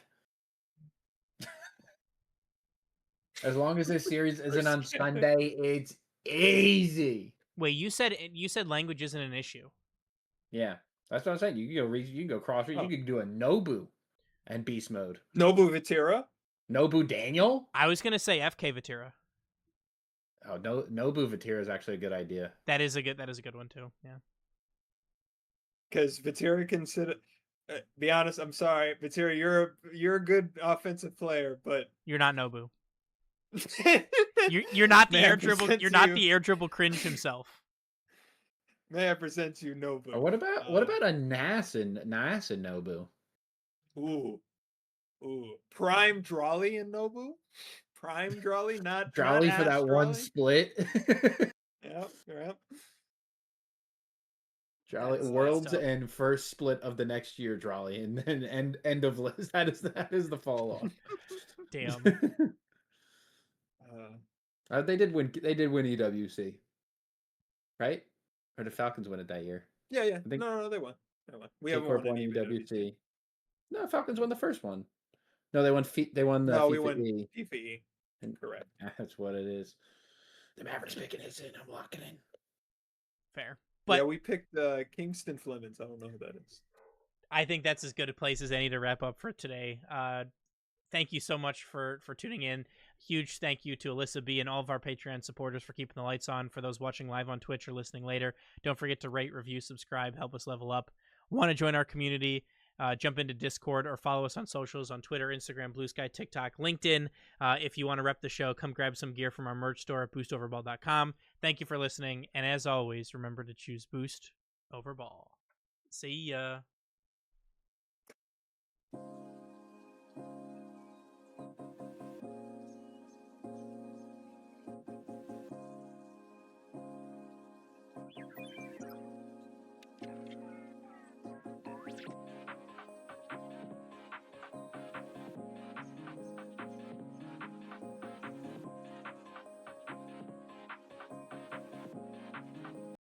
As long as this series isn't on Sunday, it's easy. Wait, you said language isn't an issue. Yeah, that's what I'm saying. You can go cross. You can do a Nobu and beast mode. Nobu Vatira. Nobu Daniel. I was gonna say FK Vatira. Oh no, Nobu Vatira is actually a good idea. That is a good one too. Yeah. Because Vatira can sit. Be honest, I'm sorry, Vatira. You're a good offensive player, but You're not Nobu. You're not the May I air dribble. present You're to not you- the air dribble cringe himself. May I present you Nobu? Or what about a Nasin Nobu? Ooh, prime Drawley and Nobu. Prime Drawley, not Jolly not for Ash that one Drawley? split. Yep. Jolly That's Worlds tough. and first split of the next year, Jolly, and then end of list. That is the fall off. Damn. They did win EWC, right? Or did Falcons win it that year? Yeah. I think No, they won. We K haven't Corp won won an EWC. No, Falcons won the first one. No, they won. They won the No, FIFA we won E. FIFA E. Correct. That's what it is. The Mavericks picking his in. I'm locking in. Fair. But Yeah, we picked Kingston Flemons. I don't know who that is. I think that's as good a place as any to wrap up for today. Thank you so much for tuning in. Huge thank you to Alyssa B and all of our Patreon supporters for keeping the lights on. For those watching live on Twitch or listening later, don't forget to rate, review, subscribe, help us level up. Want to join our community? Jump into Discord or follow us on socials on Twitter, Instagram, Blue Sky, TikTok, LinkedIn. If you want to rep the show, come grab some gear from our merch store at boostoverball.com. Thank you for listening, and as always, remember to choose Boost over Ball. See ya.